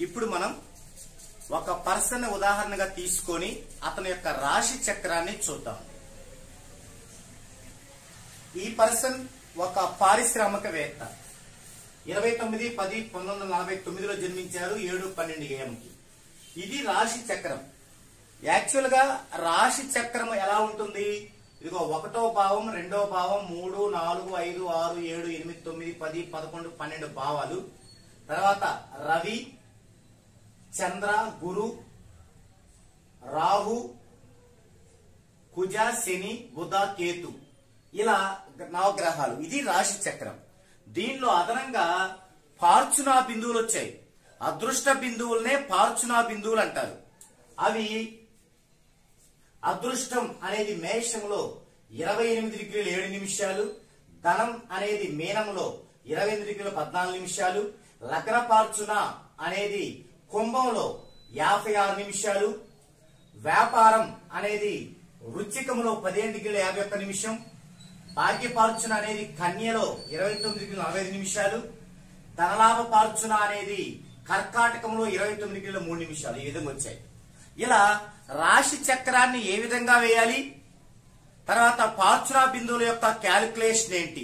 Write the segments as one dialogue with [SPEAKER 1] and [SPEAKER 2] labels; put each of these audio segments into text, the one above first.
[SPEAKER 1] ఇప్పుడు మనం ఒక పర్సన్ ఉదాహరణగా తీసుకొని అతని యొక్క రాశి చక్రాన్ని చూద్దాం. ఈ పర్సన్ ఒక పారిశ్రామికవేత్త. 29/10/1949లో జన్మించారు. 7:12 AM. ఇది రాశి చక్రం. యాక్చువల్ గా రాశి చక్రం ఎలా ఉంటుంది? ఇదిగో 1వ భావం, 2వ భావం, 3, 4, 5, 6, 7, 8, 9, 10, 11, 12 భావాలు. తర్వాత రవి, చంద్ర, గురు, రాహు, కుజ, శని, బుధ, కేతు, ఇలా నవగ్రహాలు. ఇది రాశి చక్రం. దీనిలో అదనంగా ఫార్చునా బిందువులు వచ్చాయి. అదృష్ట బిందువులనే ఫార్చునా బిందువులు అంటారు. అవి అదృష్టం అనేది మేషంలో 28°7', ధనం అనేది మీనంలో 28°14, లగ్న ఫార్చున అనేది కుంభంలో 56, వ్యాపారం అనేది వృశ్చికంలో 15°51, భాగ్య ఫార్చున అనేది కన్యలో 29°45, ధనలాభ ఫార్చున అనేది కర్కాటకంలో 29°3. ఈ విధంగా వచ్చాయి. ఇలా రాశి చక్రాన్ని ఏ విధంగా వేయాలి, తర్వాత ఫార్చునా బిందువుల యొక్క క్యాలిక్యులేషన్ ఏంటి,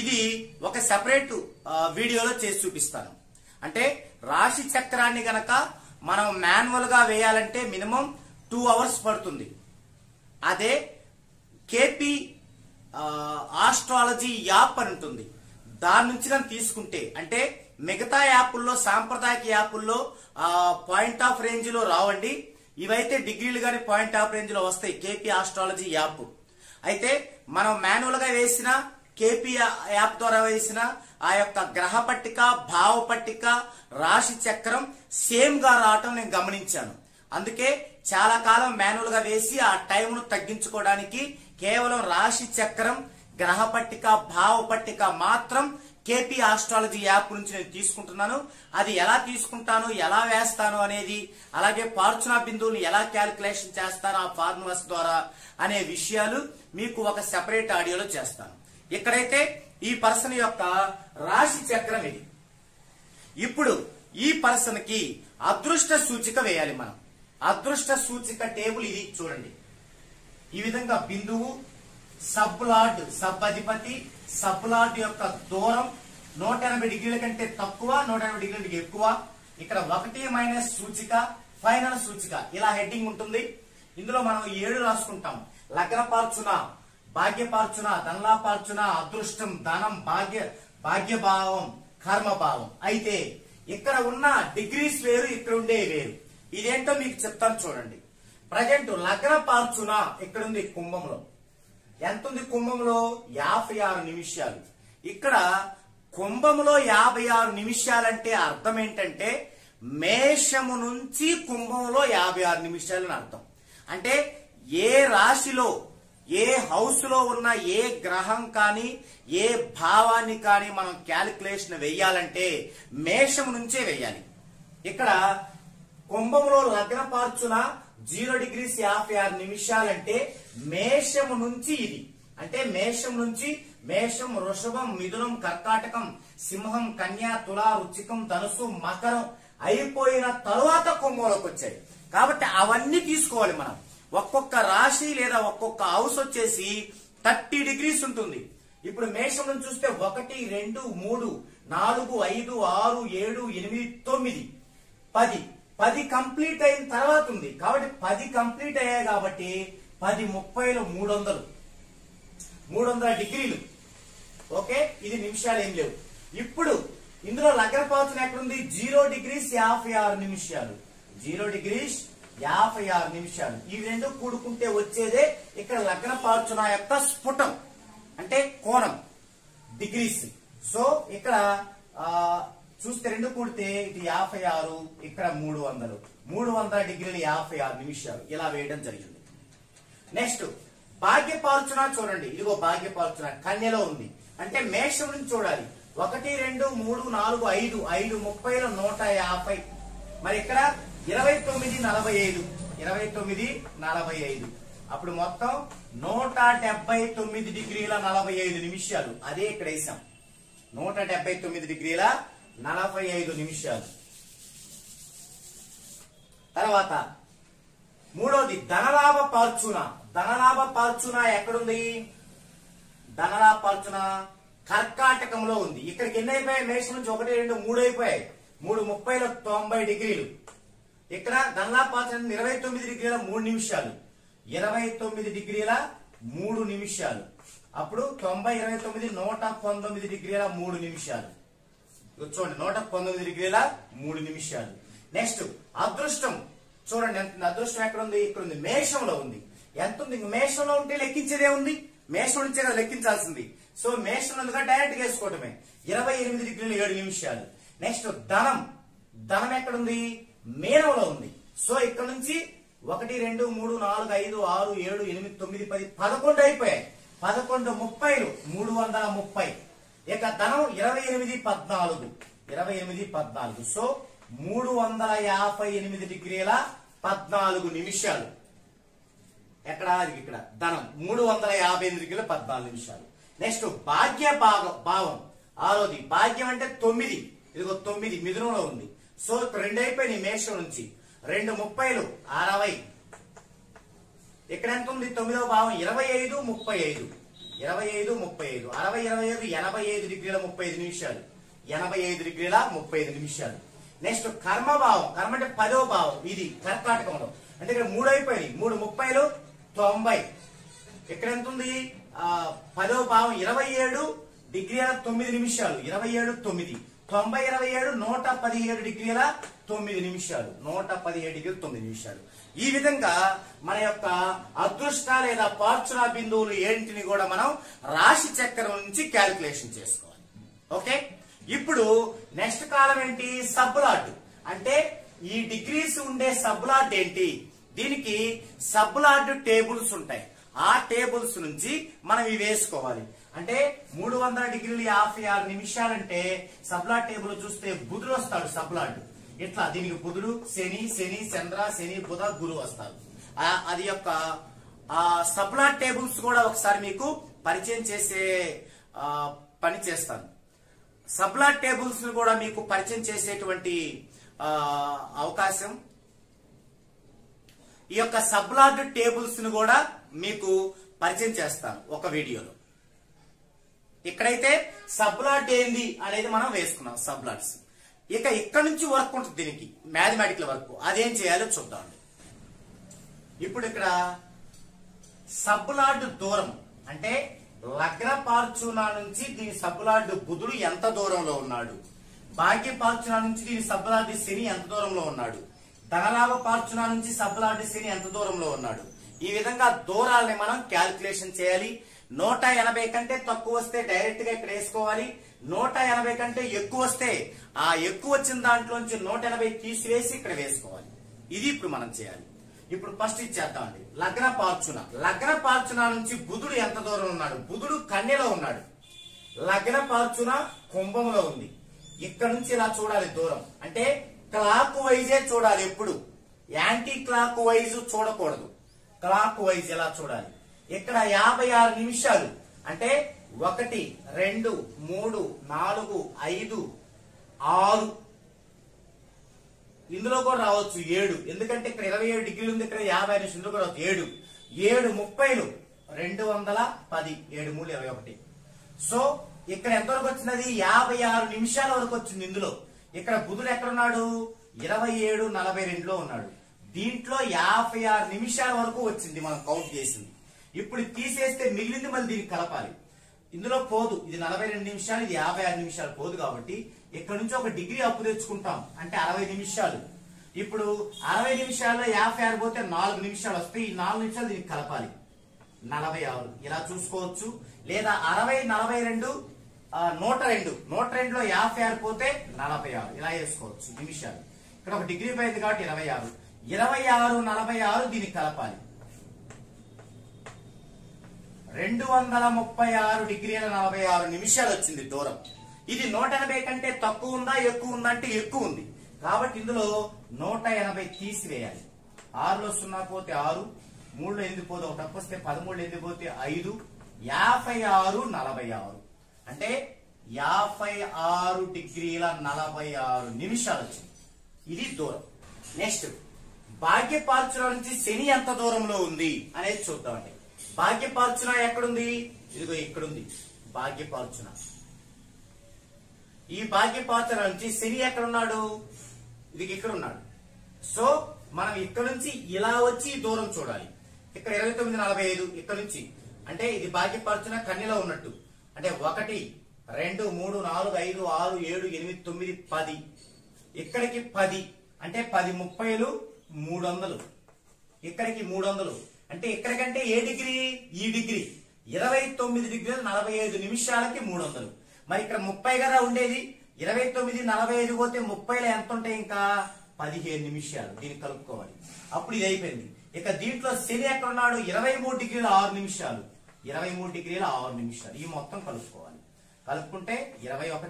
[SPEAKER 1] ఇది ఒక సెపరేట్ వీడియోలో చేసి చూపిస్తాను. అంటే రాశి చక్రాన్ని గనక మనం మాన్యువల్ గా వేయాలంటే మినిమం 2 hours పడుతుంది. అదే కేపీ ఆస్ట్రాలజీ యాప్ అని ఉంటుంది. దాని నుంచి మనం తీసుకుంటే, అంటే మిగతా యాప్ల్లో, సాంప్రదాయక యాప్ల్లో పాయింట్ ఆఫ్ రేంజ్ లో రావండి. ఇవైతే డిగ్రీలు గాని పాయింట్ ఆఫ్ రేంజ్ లో వస్తాయి. కేపీ ఆస్ట్రాలజీ యాప్ అయితే మనం మాన్యువల్ గా వేసిన, కేపీ యాప్ ద్వారా వేసిన ఆ యొక్క గ్రహ పట్టిక, భావ పట్టిక, రాశి చక్రం సేమ్ గా రావటం నేను గమనించాను. అందుకే చాలా కాలం మాన్యువల్ గా వేసి ఆ టైంను తగ్గించుకోవడానికి కేవలం రాశి చక్రం, గ్రహ పట్టిక, భావ పట్టిక మాత్రం కేపీ ఆస్ట్రాలజీ యాప్ నుంచి నేను తీసుకుంటున్నాను. అది ఎలా తీసుకుంటాను, ఎలా వేస్తాను అనేది, అలాగే ఫార్చునా బిందువుని ఎలా క్యాలిక్యులేషన్ చేస్తాను ఆ ఫార్ములాస్ ద్వారా అనే విషయాలు మీకు ఒక సెపరేట్ ఆడియోలో చేస్తాను. ఇక్కడైతే ఈ పర్సన్ యొక్క రాశి చక్రం ఇది. ఇప్పుడు ఈ పర్సన్ కి అదృష్ట సూచిక వేయాలి మనం. అదృష్ట సూచిక టేబుల్ ఇది చూడండి. ఈ విధంగా బిందువు, సబ్ లార్డ్, సబ్ అధిపతి, సబ్ లార్డ్ యొక్క దూరం 180° కంటే తక్కువ, 180° ఎక్కువ. ఇక్కడ 1- సూచిక, ఫైనల్ సూచిక, ఇలా హెడ్డింగ్ ఉంటుంది. ఇందులో మనం 7 రాసుకుంటాం. లగ్న ఫార్చున, భాగ్య ఫార్చున, ధనలా ఫార్చున, అదృష్టం, ధనం, భాగ్యభావం, కర్మభావం. అయితే ఇక్కడ ఉన్న డిగ్రీస్ వేరు, ఇక్కడ ఉండే వేరు. ఇదేంటో మీకు చెప్తాను చూడండి. ప్రజెంట్ లగ్న ఫార్చున ఇక్కడ ఉంది కుంభంలో. ఎంత ఉంది కుంభంలో? 56 నిమిషాలు. ఇక్కడ కుంభంలో 56 నిమిషాలంటే అర్థం ఏంటంటే మేషము నుంచి కుంభంలో 56 నిమిషాలు అని అర్థం. అంటే ఏ రాశిలో, ఏ హౌస్ లో ఉన్న ఏ గ్రహం కానీ, ఏ భావాన్ని కానీ మనం క్యాలిక్యులేషన్ వెయ్యాలంటే మేషం నుంచే వెయ్యాలి. ఇక్కడ కుంభంలో లగ్న ఫార్చున 0°56 నిమిషాలంటే మేషము నుంచి ఇది. అంటే మేషం నుంచి, మేషం, వృషభం, మిథునం, కర్కాటకం, సింహం, కన్య, తుల, వృశ్చికం, ధనుసు, మకరం అయిపోయిన తరువాత కుంభంలోకి వచ్చాయి. కాబట్టి అవన్నీ తీసుకోవాలి మనం. ఒక్కొక్క రాశి లేదా ఒక్కొక్క హౌస్ వచ్చేసి 30 degrees ఉంటుంది. ఇప్పుడు మేషం నుంచి చూస్తే 1, 2, 3, 4, 5, 6, 7, 8, 9, 10 కంప్లీట్ అయిన తర్వాత ఉంది. కాబట్టి 10 కంప్లీట్ అయ్యాయి కాబట్టి 10:30లో 300 డిగ్రీలు. ఓకే, ఇది నిమిషాలు ఏం లేవు. ఇప్పుడు ఇందులో లగ్న ఫార్చున ఎక్కడుంది? 0°56 నిమిషాలు. 0°56 నిమిషాలు. ఈ రెండు కూడుకుంటే వచ్చేదే ఇక్కడ లగ్న ఫార్చున యొక్క స్ఫుటం, అంటే కోణం, డిగ్రీస్. సో ఇక్కడ చూస్తే రెండు కూడితే ఇది 56, ఇక్కడ 300. 300 డిగ్రీలు 56 నిమిషాలు ఇలా వేయడం జరిగింది. నెక్స్ట్ భాగ్య ఫార్చున చూడండి. ఇదిగో భాగ్య ఫార్చున కన్యలో ఉంది. అంటే మేషం నుంచి చూడాలి. 1, 2, 3, 4, 5, 5:30లో 150. మరి ఇక్కడ 29:45. అప్పుడు మొత్తం 179°45. అదే ఇక్కడ వేసాం. 179°45. తర్వాత మూడోది ధనలాభ పార్చునా. ధనలాభ పార్చునా ఎక్కడుంది? ధనలాభ పార్చునా కర్కాటకంలో ఉంది. ఇక్కడికి ఎన్ని అయిపోయాయి? మేషం నుంచి 1, 2, 3 అయిపోయాయి. 3 30లో 90 డిగ్రీలు. ఇక్కడ ధనలాభ పార్చునా 29 డిగ్రీల 3 నిమిషాలు. 29 డిగ్రీల 3 నిమిషాలు. అప్పుడు 90 29 119 డిగ్రీల 3 నిమిషాలు. చూడండి 119 డిగ్రీల 3 నిమిషాలు. నెక్స్ట్ అదృష్టం చూడండి ఎంత ఉంది. అదృష్టం ఎక్కడ ఉంది? ఇక్కడ ఉంది, మేషంలో ఉంది. ఎంత ఉంది? మేషంలో ఉంటే లెక్కించేదే ఉంది, మేషం నుంచే కదా లెక్కించాల్సింది. సో మేషం ఉందిగా డైరెక్ట్ గా వేసుకోవటమే. 28 డిగ్రీల 7 నిమిషాలు. నెక్స్ట్ ధనం. ధనం ఎక్కడ ఉంది? మీనంలో ఉంది. సో ఇక్కడ నుంచి 1 2 3 4 5 6 7 8 9 10 11 అయిపోయాయి. 11 30 330. ఇక ధనం 28 14. 28 14. సో 358 డిగ్రీల 14 నిమిషాలు. ఎక్కడ? ఇక్కడ ధనం 358 డిగ్రీల 14 నిమిషాలు. నెక్స్ట్ భాగ్య భావం. ఆరోది భాగ్యం అంటే 9. ఇదిగో 9 మిథునంలో ఉంది. సో ఇక్కడ 2 అయిపోయినాయి మేషం నుంచి. 2 30 60. ఇక్కడ ఎంత ఉంది? 9వ భావం 25 35. 25 35. 60 25 85 డిగ్రీల 35 నిమిషాలు. 85 డిగ్రీల 35 నిమిషాలు. నెక్స్ట్ కర్మభావం. కర్మ అంటే 10వ భావం. ఇది కర్కాటకంలో. అంటే ఇక్కడ 3 అయిపోయినాయి. 3 30 90. ఇక్కడ ఎంత ఉంది? 10వ భావం 27 డిగ్రీల 9 నిమిషాలు. 27 9. 90 27 117 డిగ్రీల 9 నిమిషాలు. 117 డిగ్రీల 9 నిమిషాలు. ఈ విధంగా మన యొక్క అదృష్ట లేదా పార్చునా బిందువులు ఏంటిని కూడా మనం రాశి చక్రం నుంచి క్యాలిక్యులేషన్ చేసుకోవాలి. ఓకే, ఇప్పుడు నెక్స్ట్ కాలం ఏంటి? సబ్బులాట్. అంటే ఈ డిగ్రీస్ ఉండే సబ్బులాట్ ఏంటి? దీనికి సబ్బులాట్ టేబుల్స్ ఉంటాయి. ఆ టేబుల్స్ నుంచి మనం ఇవి వేసుకోవాలి. అంటే 300 డిగ్రీలు 56 నిమిషాలంటే సబ్లాట్ టేబుల్ చూస్తే బుధుడు వస్తాడు. సబ్లాట్ ఇట్లా దీనికి బుధుడు, శని, చంద్ర, శని, బుధ, గురు వస్తారు. అది యొక్క సబ్లాట్ టేబుల్స్ కూడా ఒకసారి మీకు పరిచయం చేసే పని చేస్తాను. సబ్లాట్ టేబుల్స్ కూడా మీకు పరిచయం చేసేటువంటి అవకాశం. ఈ యొక్క సబ్లాట్ టేబుల్స్ ను కూడా మీకు పరిచయం చేస్తాను ఒక వీడియోలో. ఇక్కడైతే సబ్లాట్ ఏంది అనేది మనం వేసుకున్నాం సబ్లాట్స్. ఇక ఇక్కడ నుంచి వర్క్ ఉంటుంది దీనికి, మ్యాథమెటికల్ వర్క్. అదేం చేయాలో చూద్దాం. ఇప్పుడు ఇక్కడ సబ్లాట్ దూరం అంటే లగ్న పార్చునా నుంచి దీని సబ్లాట్ బుధుడు ఎంత దూరంలో ఉన్నాడు, భాగ్య పార్చునా నుంచి దీని సబ్లాట్ శని ఎంత దూరంలో ఉన్నాడు, ధనలాభ పార్చునా నుంచి సబ్లాట్ శని ఎంత దూరంలో ఉన్నాడు. ఈ విధంగా దూరాలని మనం క్యాల్కులేషన్ చేయాలి. 180 కంటే తక్కువ వస్తే డైరెక్ట్ గా ఇక్కడ వేసుకోవాలి. 180 కంటే ఎక్కువ వస్తే ఆ ఎక్కువ వచ్చిన దాంట్లోంచి 180 తీసివేసి ఇక్కడ వేసుకోవాలి. ఇది ఇప్పుడు మనం చేయాలి. ఇప్పుడు ఫస్ట్ ఇచ్చేద్దామండి. లగ్న పార్చునా. లగ్న పార్చునా నుంచి బుధుడు ఎంత దూరం ఉన్నాడు? బుధుడు కన్యలో ఉన్నాడు. లగ్న పార్చునా కుంభంలో ఉంది. ఇక్కడ నుంచి ఇలా చూడాలి దూరం. అంటే క్లాక్ వైజే చూడాలి ఎప్పుడు, యాంటీ క్లాక్ వైజ్ చూడకూడదు. క్లాక్ వైజ్ ఎలా చూడాలి? ఇక్కడ 56 నిమిషాలు అంటే 1 2 3 4 5 6 ఇందులో కూడా రావచ్చు 7. ఎందుకంటే ఇక్కడ 27 డిగ్రీలు ఉంది, ఇక్కడ 50 నిమిషాలు ఇందులో కూడా 7 7 30 210 7 3 21. సో ఇక్కడ ఎంతవరకు వచ్చింది? 56 నిమిషాల వరకు వచ్చింది ఇందులో. ఇక్కడ బుధుడు ఎక్కడున్నాడు? 27 42లో ఉన్నాడు. దీంట్లో 56 నిమిషాల వరకు వచ్చింది మనం కౌంట్ చేసింది. ఇప్పుడు తీసేస్తే మిగిలింది మళ్ళీ దీనికి కలపాలి. ఇందులో పోదు. ఇది 42 నిమిషాలు, ఇది 56 నిమిషాలు పోదు. కాబట్టి ఇక్కడ నుంచి 1 డిగ్రీ అప్పు తెచ్చుకుంటాం అంటే 60 నిమిషాలు. ఇప్పుడు 60 నిమిషాల్లో 56 పోతే 4 నిమిషాలు వస్తాయి. ఈ 4 నిమిషాలు దీనికి కలపాలి. 46 ఇలా చూసుకోవచ్చు. లేదా 60 42 102 102లో 56 పోతే 46 ఇలా వేసుకోవచ్చు నిమిషాలు. ఇక్కడ 1 డిగ్రీ పోయింది కాబట్టి 26 46 దీనికి కలపాలి. 236 డిగ్రీల 46 నిమిషాలు వచ్చింది దూరం. ఇది 180 కంటే తక్కువ ఉందా ఎక్కువ ఉందా అంటే ఎక్కువ ఉంది. కాబట్టి ఇందులో 180 తీసివేయాలి. 6లో 0 పోతే 6, 3లో 8 పోతే 1 వస్తే 13లో 8 పోతే 5, 56 46 అంటే 56 డిగ్రీల 46 నిమిషాలు వచ్చింది. ఇది దూరం. నెక్స్ట్ భాగ్యపార్చున నుంచి శని ఎంత దూరంలో ఉంది అనేది చూద్దామండి. భాగ్యపార్చున ఎక్కడుంది? ఇదిగో ఇక్కడుంది భాగ్యపార్చున. ఈ భాగ్యపార్చున నుంచి శని ఎక్కడున్నాడు? ఇది ఇక్కడ ఉన్నాడు. సో మనం ఇక్కడ నుంచి ఇలా వచ్చి దూరం చూడాలి. ఇక్కడ 29:45 ఇక్కడ నుంచి అంటే ఇది భాగ్యపార్చున కన్యలో ఉన్నట్టు. అంటే 1 2 3 4 5 6 7 8 9 10 ఇక్కడికి 10 అంటే 10 30 300 ఇక్కడికి 300 అంటే ఇక్కడికంటే ఏ డిగ్రీ? ఈ డిగ్రీ 29:45 300. మరి ఇక్కడ 30 కదా ఉండేది. 29:45 పోతే 30లో ఎంత ఉంటాయి? ఇంకా 15 నిమిషాలు. దీన్ని కలుపుకోవాలి. అప్పుడు ఇది అయిపోయింది. ఇక దీంట్లో శని ఎక్కడ ఉన్నాడు? 23:06 23:06 ఈ మొత్తం కలుపుకోవాలి. కలుపుకుంటే 21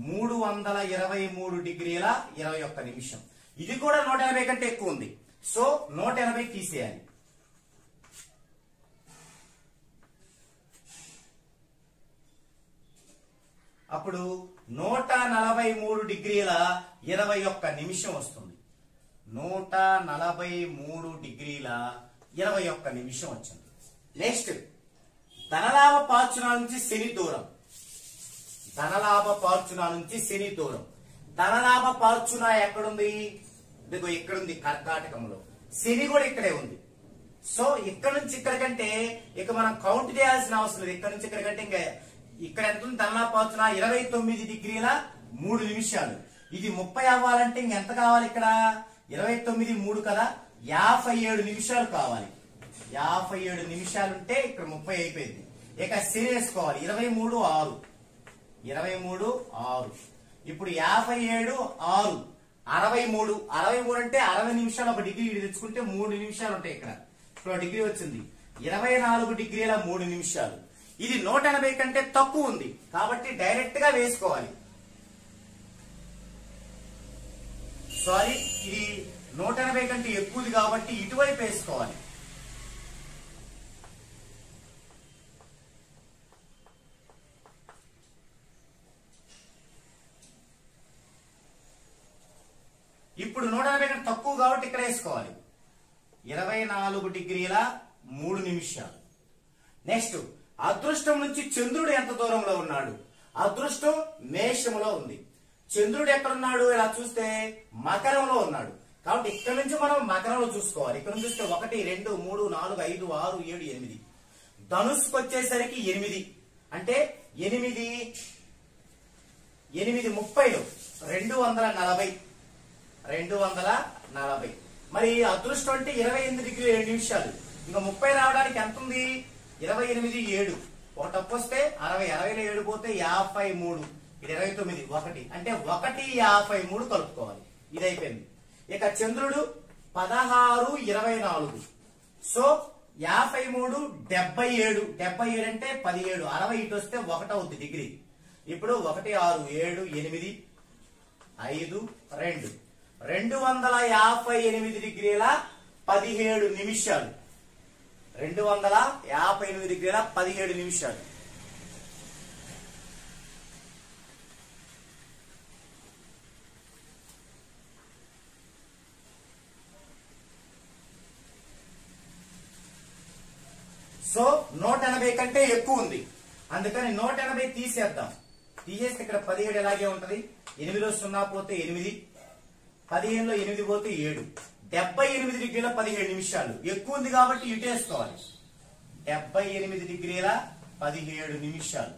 [SPEAKER 1] 323:21. ఇది కూడా 180 కంటే ఎక్కువ ఉంది. సో 180 తీసేయాలి. అప్పుడు 143:21 వస్తుంది. 143:21 వచ్చింది. నెక్స్ట్ ధనలాభ పార్చున నుంచి శని దూరం. ధనలాభ పార్చున నుంచి శని దూరం. ధనలాభ పార్చున ఎక్కడుంది? ఇదిగో ఇక్కడుంది కర్కాటకంలో. శని కూడా ఇక్కడే ఉంది. సో ఇక్కడ నుంచి ఇక్కడికంటే ఇక మనం కౌంట్ చేయాల్సిన అవసరం లేదు. ఇక్కడ నుంచి ఇక్కడికంటే ఇంకా ఇక్కడ ఎంత ఉంది? ధనలాభ పార్చున 29:03. ఇది 30 అవ్వాలంటే ఇంకెంత కావాలి? ఇక్కడ 29 3 కదా 57 నిమిషాలు కావాలి. 57 నిమిషాలు ఉంటే ఇక్కడ 30 అయిపోయింది. ఇక శని వేసుకోవాలి. 23:06 ఇప్పుడు 57 6 63 అంటే 60 నిమిషాలు. ఒక డిగ్రీ తెచ్చుకుంటే 3 నిమిషాలు ఉంటాయి. ఇక్కడ డిగ్రీ వచ్చింది. 24:03. ఇది 180 కంటే తక్కువ ఉంది కాబట్టి డైరెక్ట్ గా వేసుకోవాలి. సారీ, ఇది 180 కంటే ఎక్కువది కాబట్టి ఇటువైపు వేసుకోవాలి. ఇప్పుడు 180 కంటే తక్కువ కాబట్టి ఇక్కడ వేసుకోవాలి. 24:03. నెక్స్ట్ అదృష్టం నుంచి చంద్రుడు ఎంత దూరంలో ఉన్నాడు? అదృష్టం మేషంలో ఉంది. చంద్రుడు ఎక్కడున్నాడు? ఇలా చూస్తే మకరంలో ఉన్నాడు. కాబట్టి ఇక్కడ నుంచి మనం మకరంలో చూసుకోవాలి. ఇక్కడ నుంచి చూస్తే 1 2 3 4 5 6 7 8. ధనుస్సుకు వచ్చేసరికి 8 అంటే 8 30 240. మరి అదృష్టం అంటే 28:07. ఇంకా 30 రావడానికి ఎంత ఉంది? 28 7 ఒక తప్పు వస్తే 60 60లో 7 పోతే 53. ఇది 29 1 అంటే 1:53 కలుపుకోవాలి. ఇది అయిపోయింది. ఇక చంద్రుడు 16:24. సో 53 77 77 అంటే 17 60 ఇటు వస్తే 1 అవుద్ది డిగ్రీ. ఇప్పుడు 1 6 7 8 5 2 258:17 నిమిషాలు. 258:17. సో 180 కంటే ఎక్కువ ఉంది. అందుకని 180 తీసేద్దాం. తీసేస్తే ఇక్కడ 17 ఎలాగే ఉంటది. 8లో 0 పోతే 8, 15లో 8 పోతే 7. 78:17 ఎక్కువ ఉంది కాబట్టి ఇటేసుకోవాలి. 78:17.